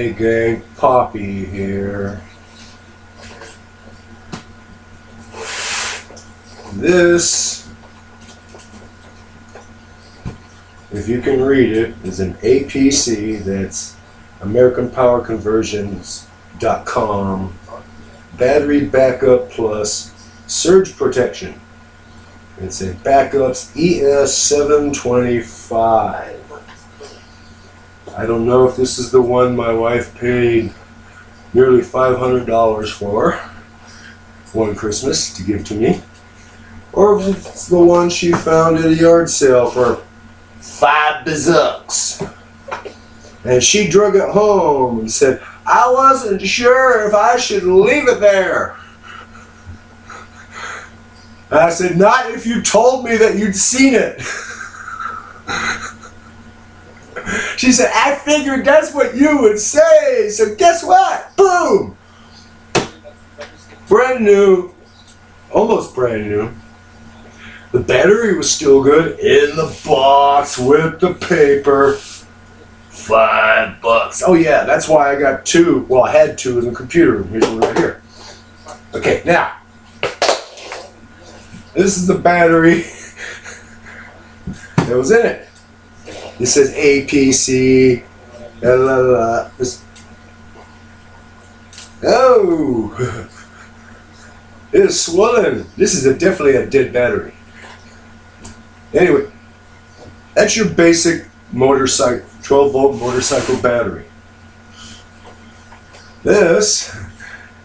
Hey gang, Poppy here. This, if you can read it, is an APC, that's AmericanPowerConversions.com, battery backup plus surge protection. It's a backups ES725. I don't know if this is the one my wife paid nearly $500 for one Christmas to give to me, or if it's the one she found at a yard sale for $5. And she drug it home and said, I wasn't sure if I should leave it there. And I said, not if you told me that you'd seen it. She said, I figured that's what you would say. So guess what? Boom! Brand new. Almost brand new. The battery was still good in the box with the paper. $5. Oh yeah, that's why I got two. Well, I had two in the computer room. Here's one right here. Okay, now. This is the battery that was in it. It says APC. Oh, it is swollen. This is definitely a dead battery. Anyway, that's your basic motorcycle, 12-volt motorcycle battery. This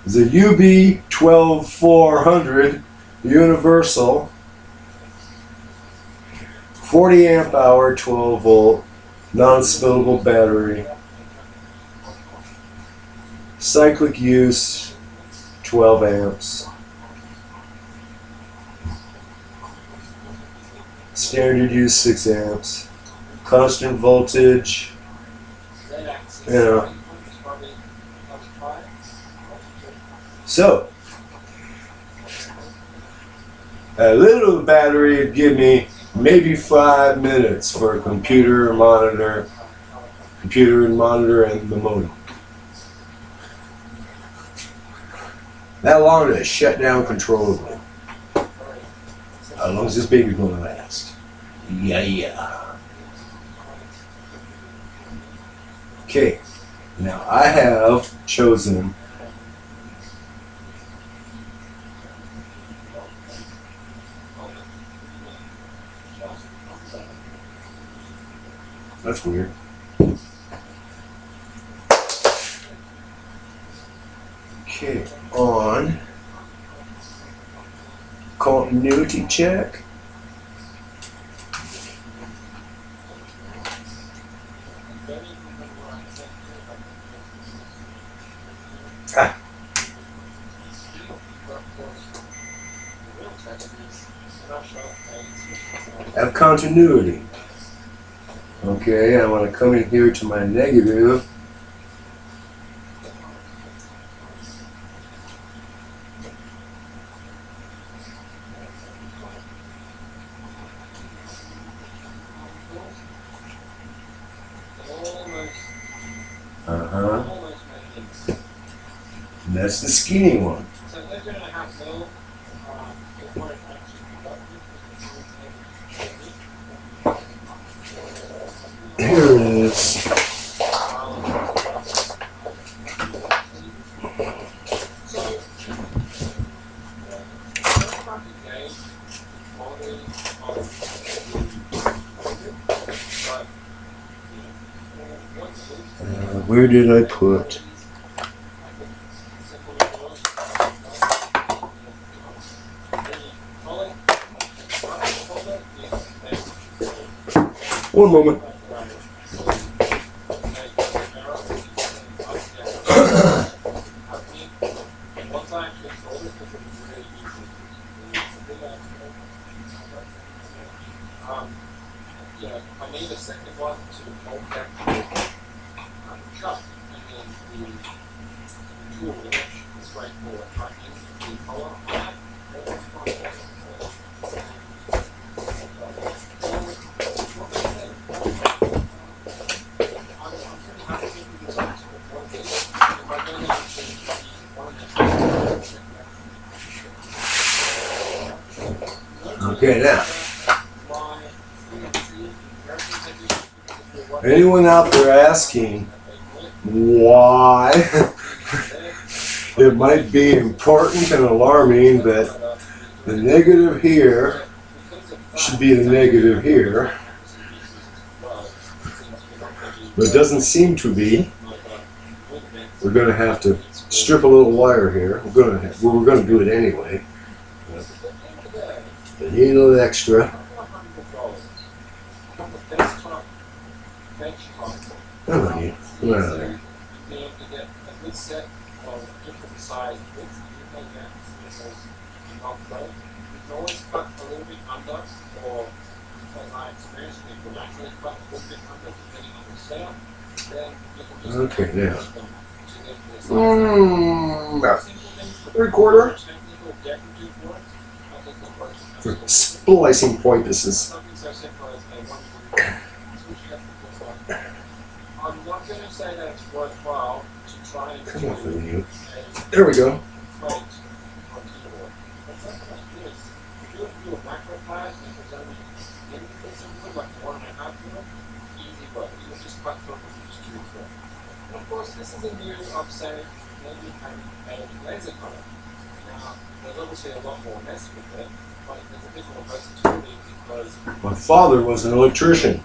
is a UB12400 universal 40 amp hour 12 volt non-spillable battery, cyclic use 12 amps, standard use 6 amps, constant voltage, you know. So a little battery would give me maybe 5 minutes for a computer and monitor and the modem. That long to shut down controllably. How long is this baby going to last? Yeah. Okay, now I have chosen that's weird. Okay, on continuity check. Have continuity. Okay, I want to come in here to my negative. And that's the skinny one. Here it is. Where did I put? One moment. I made a second one to hold back the cup, and then the tool, which is right for tracking the color on that. I'm pretty happy with the design. Okay, now. Anyone out there asking why it might be important and alarming that the negative here should be the negative here, but it doesn't seem to be. We're going to have to strip a little wire here. We're going to do it anyway. But need a little extra. Come on, you. Come out of there. Okay, now. About 3/4 for splicing purposes. I'm not going to say that it's worthwhile to try and Come on, you. There we go. Of course, this is in view of saying maybe having a laser cutter. Now, there's obviously a lot more mess with it, but there's a bit more versatility because My father was an electrician.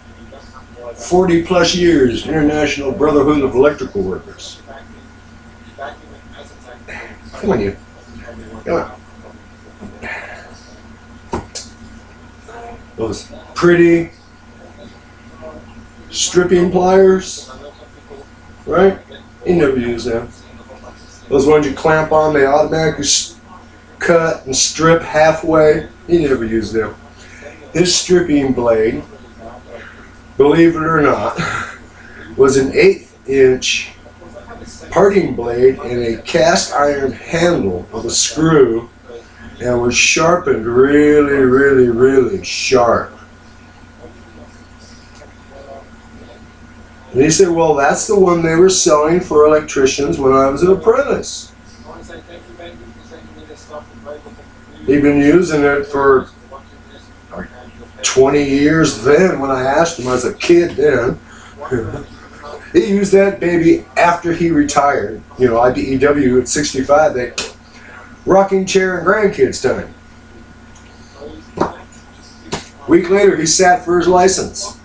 40 plus years, International Brotherhood of Electrical Workers. Come on, you. Come on. Those pretty stripping pliers, right? You never use them. Those ones you clamp on, they automatically cut and strip halfway. You never use them. This stripping blade, believe it or not, was an 1/8 inch parting blade and a cast iron handle with a screw, and was sharpened really, really, really sharp. And he said, well, that's the one they were selling for electricians when I was an apprentice. He'd been using it for 20 years then when I asked him. I was a kid then. He used that baby after he retired. You know, IBEW at 65, they rocking chair and grandkids time. Week later, he sat for his license.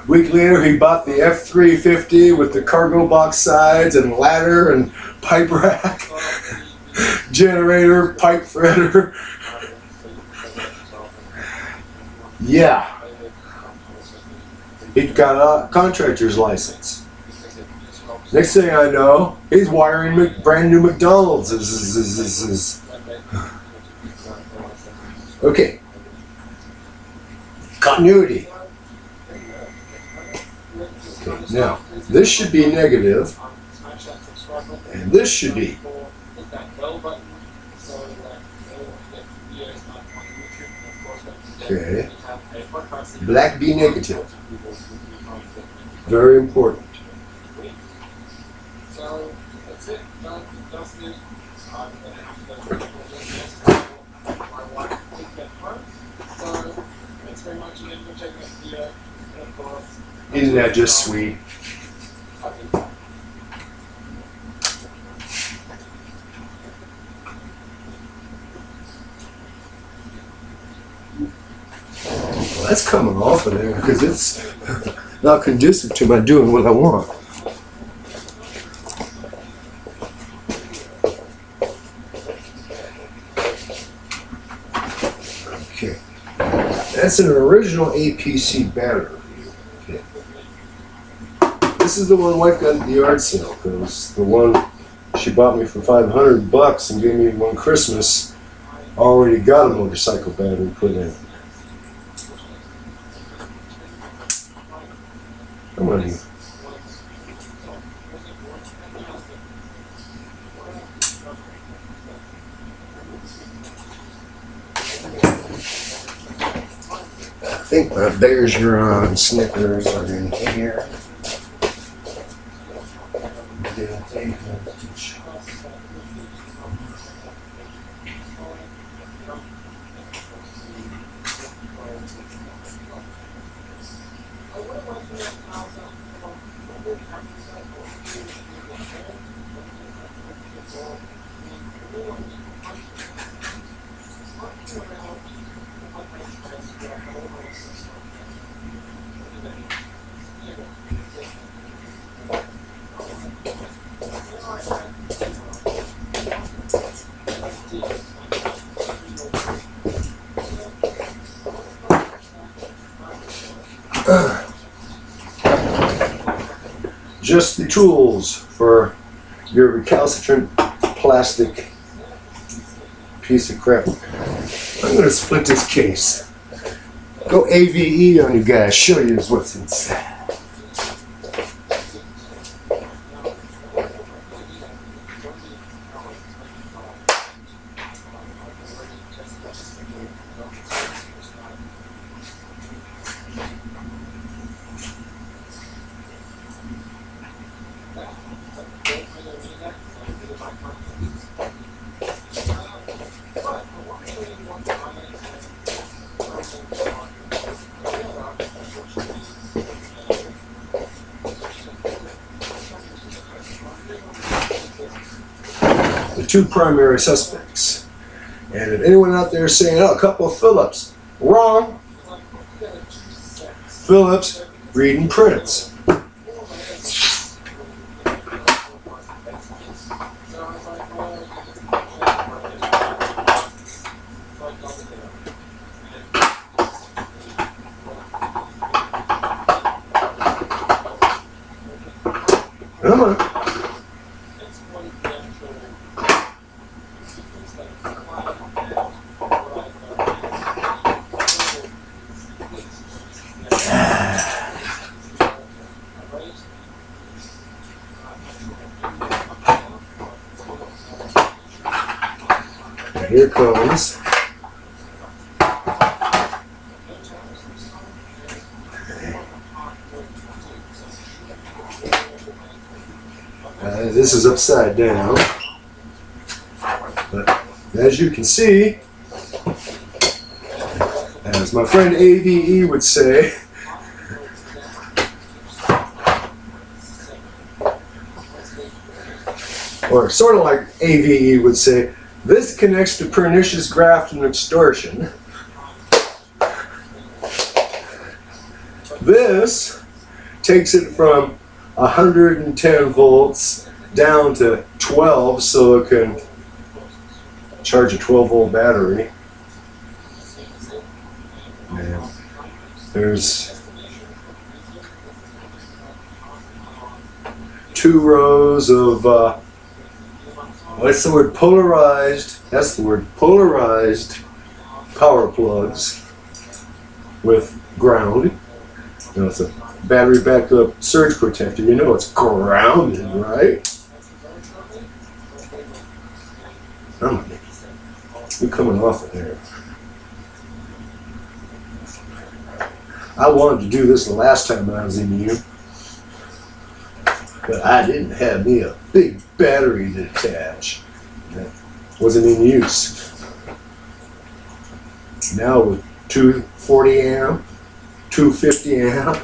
Week later, he bought the F350 with the cargo box sides and ladder and pipe rack, generator, pipe threader. Yeah. He got a contractor's license. Next thing I know, he's wiring brand new McDonald's. Okay. Continuity. Okay, now, this should be negative, and this should be. Okay. Black be negative. Very important. so that's it. Dusted. My wife took that home. So thanks very much again for checking out the video. And of course, Isn't that just sweet? Well, that's coming off of there because it's not conducive to my doing what I want. Okay. That's an original APC battery. Okay. This is the one wife got at the yard sale because the one she bought me for $500 and gave me one Christmas already got a motorcycle battery put in. Come on, you. I think my Bears are on Snickers are in here. Just the tools for your recalcitrant plastic piece of crap. I'm gonna split this case. Go AVE on you guys, show you what's inside. The two primary suspects. And if anyone out there is saying, oh, a couple of Phillips, wrong. Phillips reading prints. Come on. Here comes this is upside down, but as you can see, as my friend AVE would say, or sort of like AVE would say, this connects to pernicious graft and extortion. This takes it from 110 volts down to 12 so it can charge a 12-volt battery. And there's 2 rows of what's the word? Polarized. That's the word. Polarized power plugs with ground. You know, it's a battery backup surge protector. You know it's grounded, right? You're coming off of there. I wanted to do this the last time I was in here, but I didn't have me a big battery to attach. That wasn't in use. Now with 240 amp, 250 amp,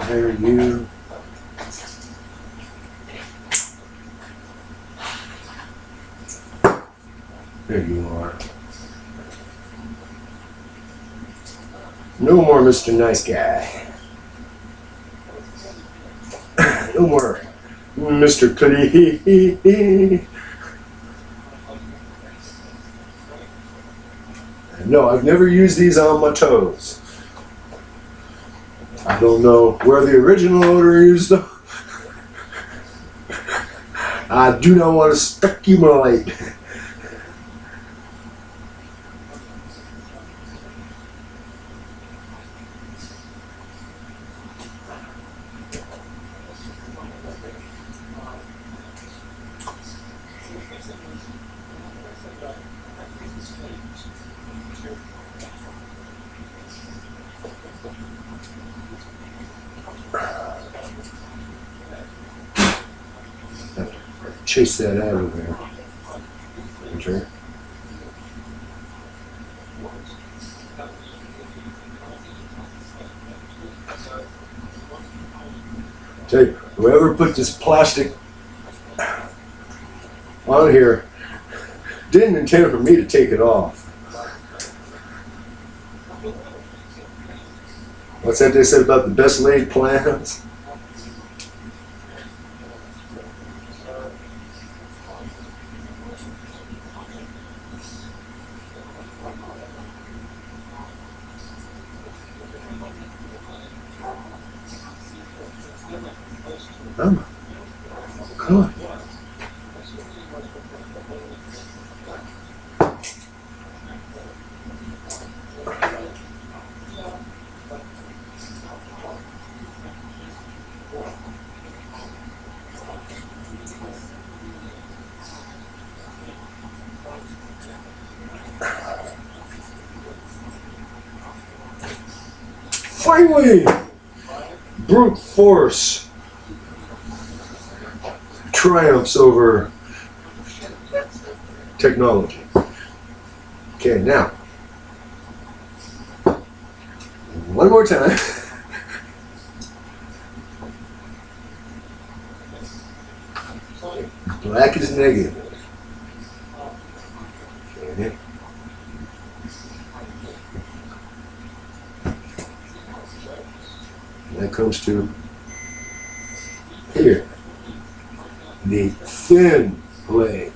there you. There you are. No more Mr. Nice Guy. No more Mr. Clean. No, I've never used these on my toes. I don't know where the original owner used them. I do not want to speculate. Chase that out of there. printer. Tell you, whoever put this plastic on here didn't intend for me to take it off. What's that they said about the best laid plans? Oh, God. Finally, brute force triumphs over technology. Okay, now, one more time. Black is negative. Okay. That comes to here, the thin leg.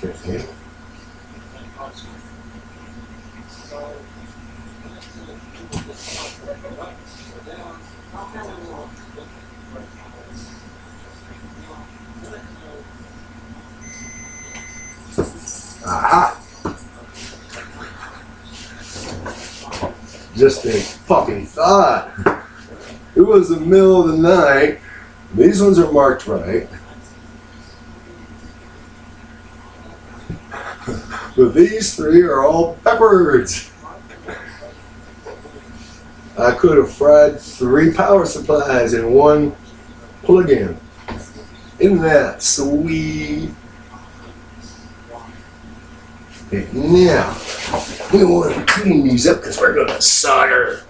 Okay. Aha! Just a fucking thought. It was the middle of the night. These ones are marked right. But these three are all backwards. I could have fried 3 power supplies in one plug-in. Isn't that sweet? Okay, now, we want to clean these up because we're going to solder.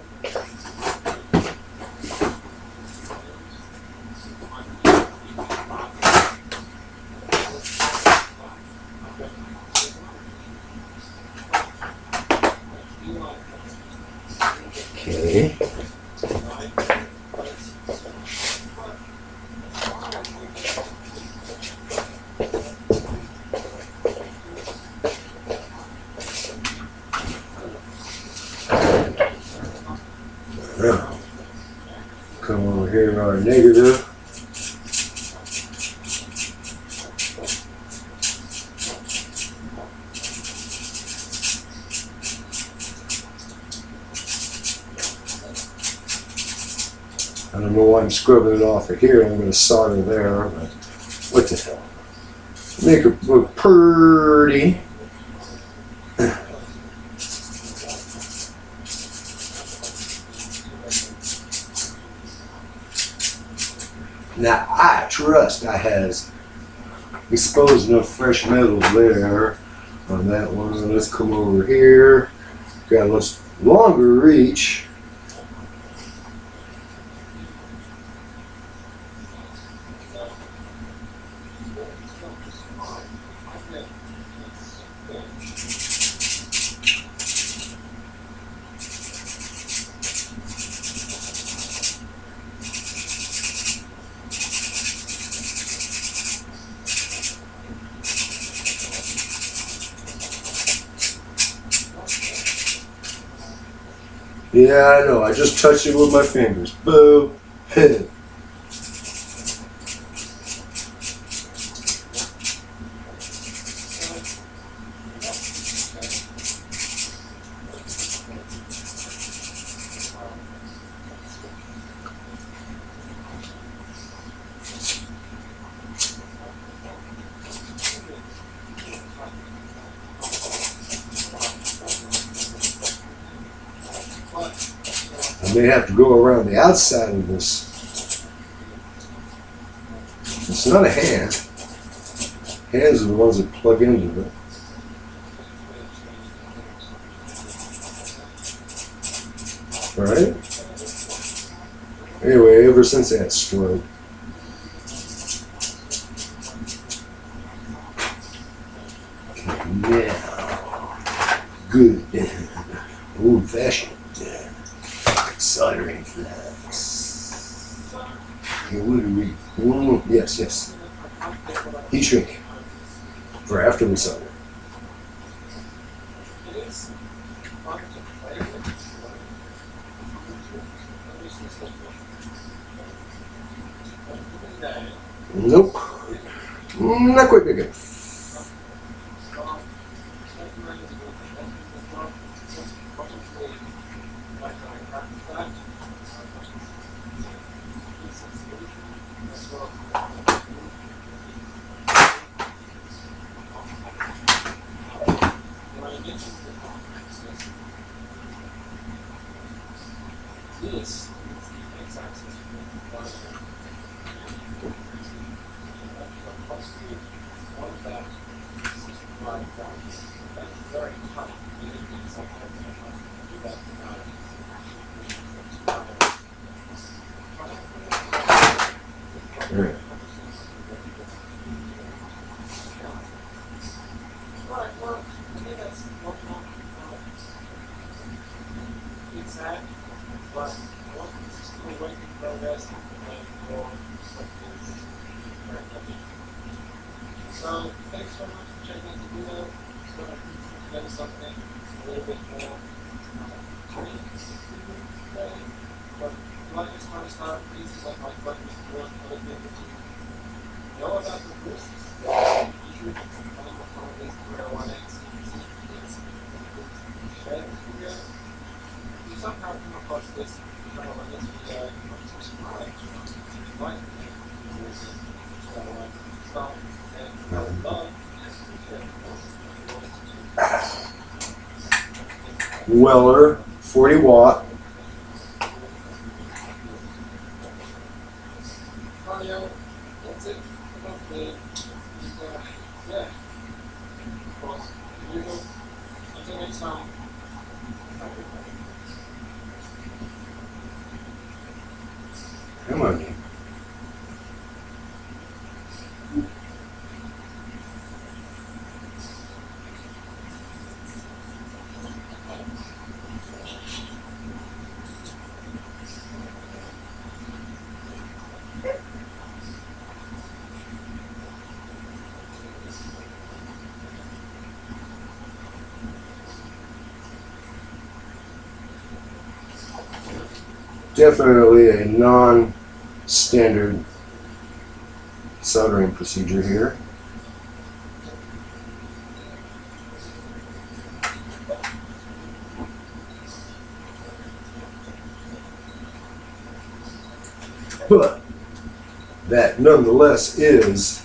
Okay. Now, come over here to our negative. I don't know why I'm scrubbing it off of here. I'm going to solder there, but what the hell? Make it look pretty. Now I trust I has exposed enough fresh metals there on that one. Let's come over here. Got a little longer reach. Yeah, I know. I just touched it with my fingers. Boo. I may have to go around the outside of this It's not a hand. Hands are the ones that plug into it. Right? Anyway, ever since that stroke. Now, good. Old fashioned soldering flaps. Okay, what do we? Yes, yes. Heat shrink for after we solder. Nope. Not quite big enough. This So thanks so much for checking out the video. So I can get something a little bit more but like this kind of stuff, please like my button if you want other people to know about the course. You should find the phone is 301 share this video. If you somehow come across this channel on this video, subscribe, like, start, and love. Weller, 40 watt. That's it. Yeah. Of course. Until next time. Come on, Jim. Definitely a non-standard soldering procedure here. But that nonetheless is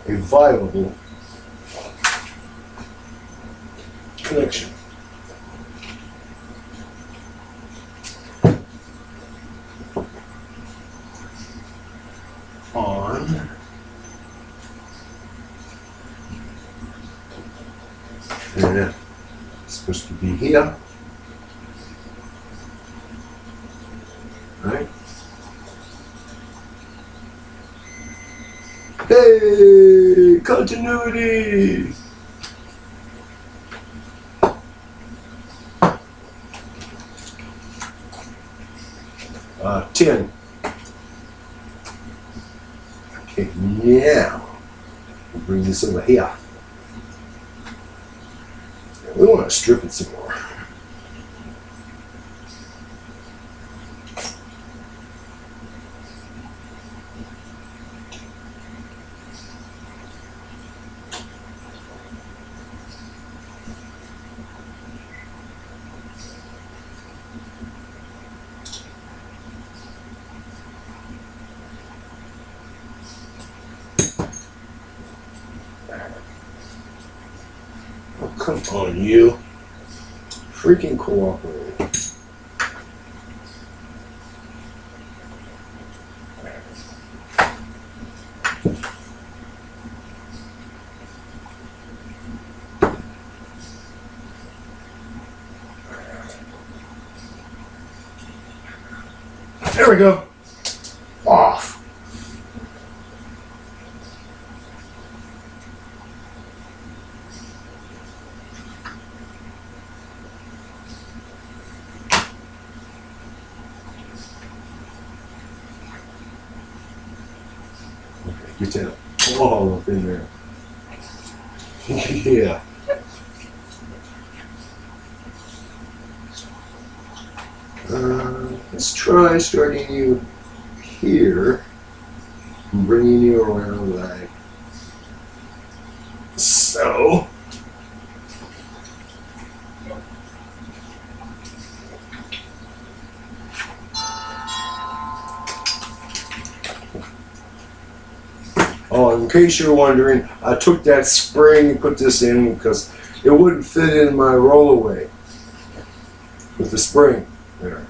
a viable connection. On and it's supposed to be here, right? Hey, continuity. Tin. Okay, now we'll bring this over here. We want to strip it some more. Oh, come on, you. Freaking cooperate. There we go. Off. Get that all up in there. Yeah. Let's try starting you here and bringing you around like so. Oh, in case you're wondering, I took that spring and put this in because it wouldn't fit in my rollaway with the spring there.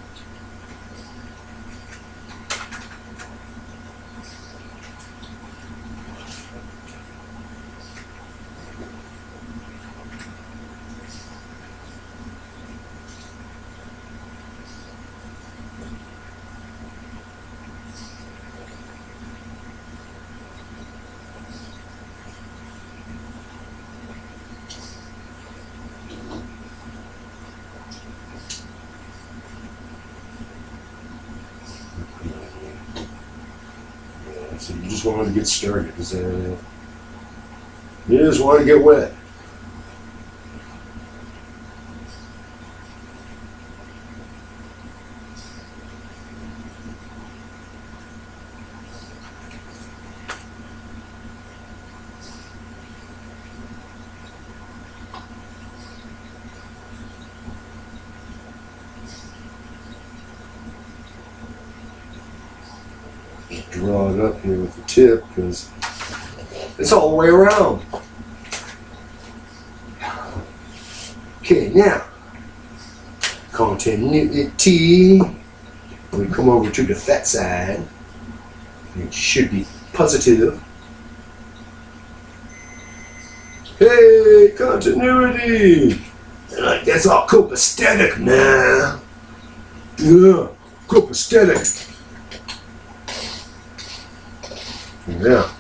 So you just want to get started. Is that it? You just want to get wet. Just draw it up here with the tip because it's all the way around. Okay, now continuity. We come over to the fat side. It should be positive. Hey, continuity. Like that's all copacetic, man. Yeah, copacetic. Yeah.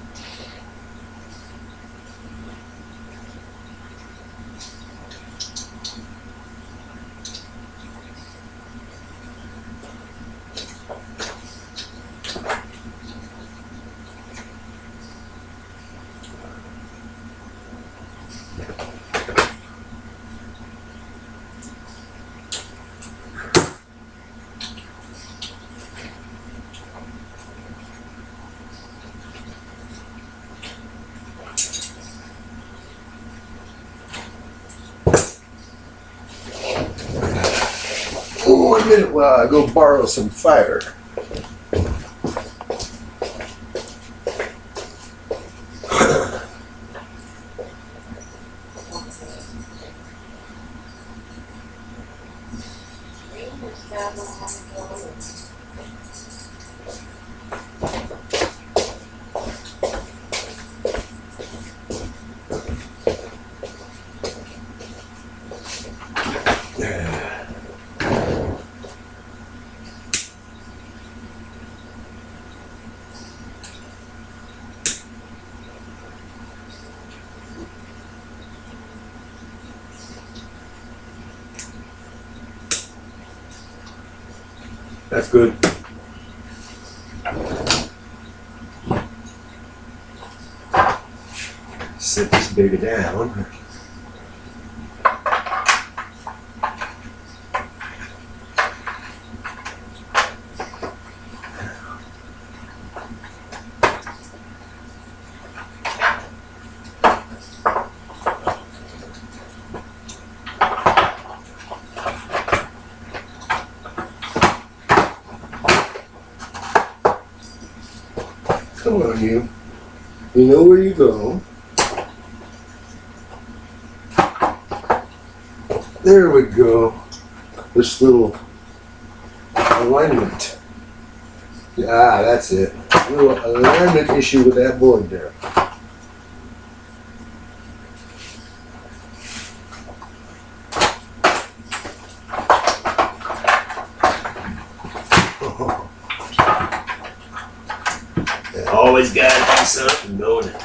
Oh, 1 minute while I go borrow some fire. That's good. Set this baby down. Come on, you. You know where you go. There we go. This little alignment. Ah, that's it. A little alignment issue with that board there. Always gotta do something, don't it?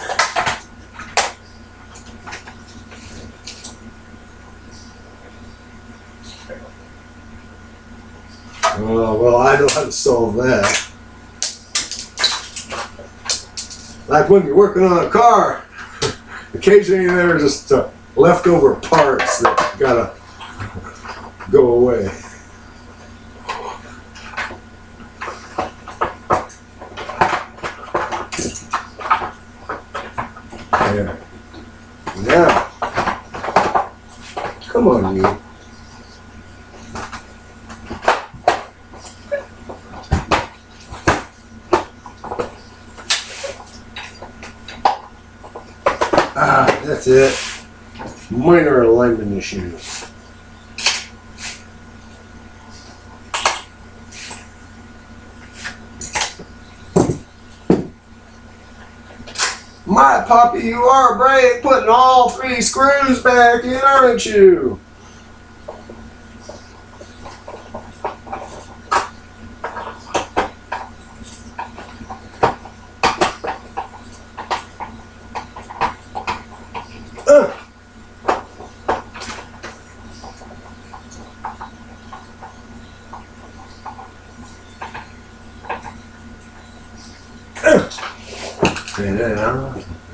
Oh, well, I know how to solve that. Like when you're working on a car, occasionally there are just leftover parts that gotta go away. There. Now, come on, you. That's it. Minor alignment issues. My puppy, you are brave putting all 3 screws back in, aren't you?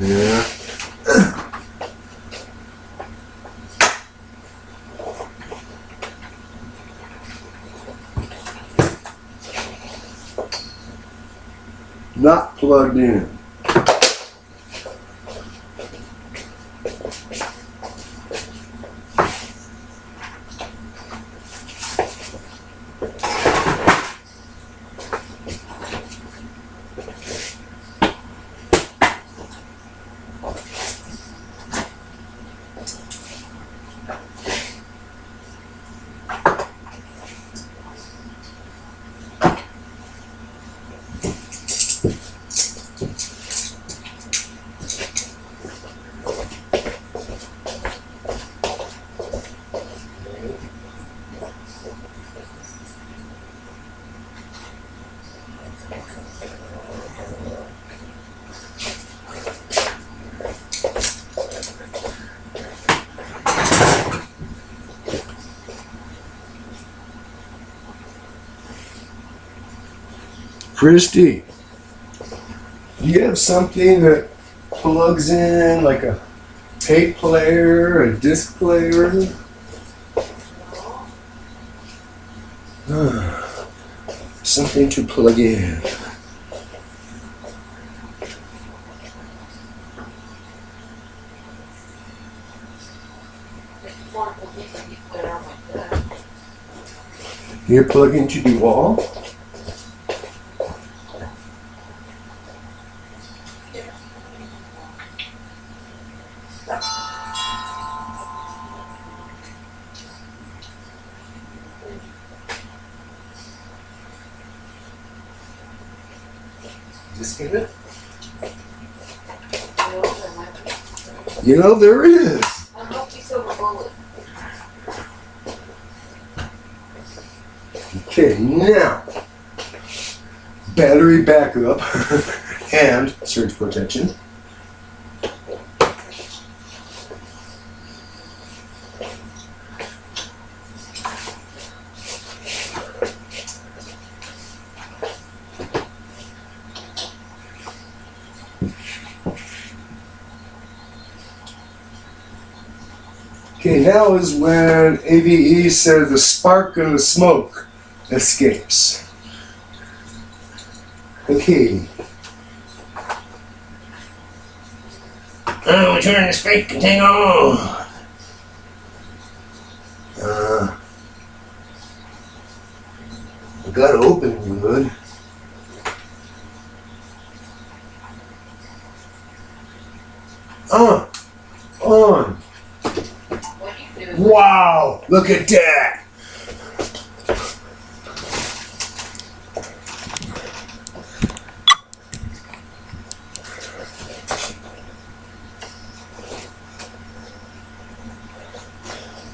Yeah. Not plugged in. Christy, do you have something that plugs in like a tape player, a disc player? Something to plug in. You're plugging to the wall? Disconnect? You know, there is. I hope you silver bullet. Okay, now, battery backup and surge protection. Okay, now is when AVE says the spark and the smoke escapes. Okay. Oh, we turn this freaking thing on. I gotta open good. On. What are you doing? Wow, look at that.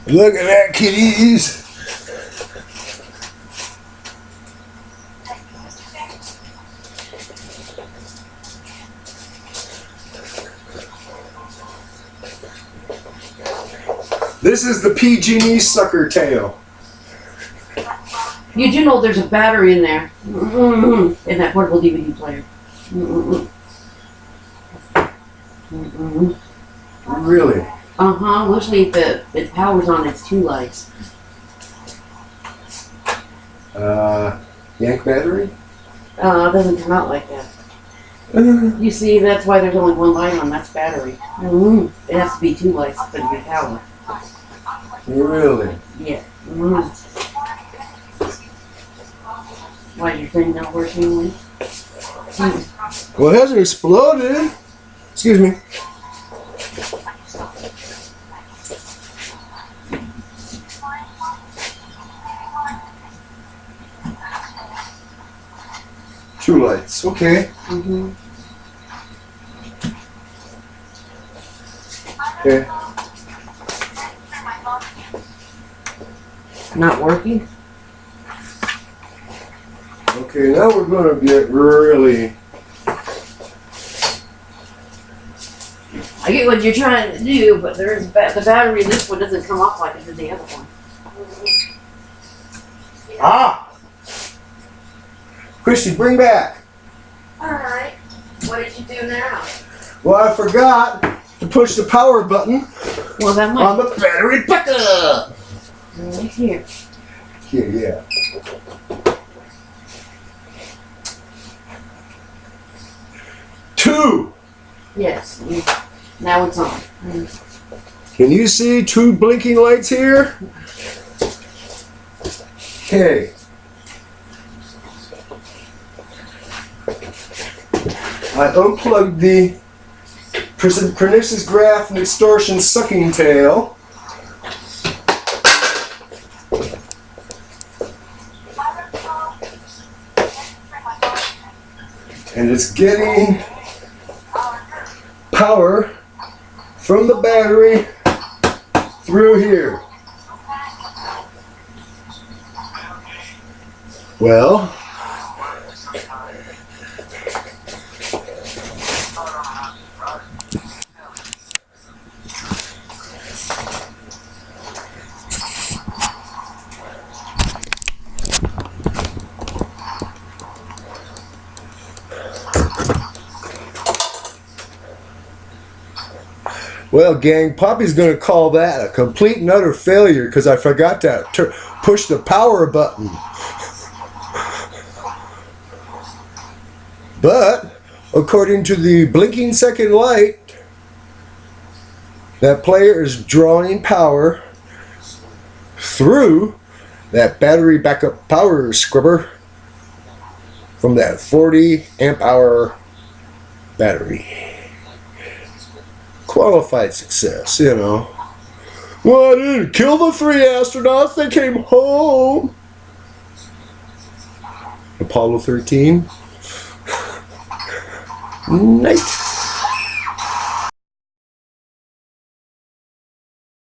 Look at that, kitties. This is the PG&E sucker tail. You do know there's a battery in there. In that portable DVD player. Really? Usually if it powers on its 2 lights. Yank battery? It doesn't come out like that. You see, that's why there's only 1 light on. That's battery. It has to be 2 lights for it to be power. Really? Yeah. Why is your thing not working, Lee? Well, it hasn't exploded. Excuse me. Two lights. Okay. Okay. Not working? Okay, now we're going to get really... I get what you're trying to do, but there's the battery in this one doesn't come off like it did the other one. Ah! Christy, bring back. Alright. What did you do now? Well, I forgot to push the power button Well, that might on the battery backup. right here. Here, yeah. Two. Yes. Now it's on. Can you see 2 blinking lights here? Okay. I unplugged the pernicious graph and extortion sucking tail. And it's getting power from the battery through here. Well, gang, Poppy's going to call that a complete and utter failure because I forgot to push the power button. But, according to the blinking second light, that player is drawing power through that battery backup power squibber from that 40 amp hour battery. Qualified success, you know. Well, I didn't kill the 3 astronauts, they came home. Apollo 13. Night.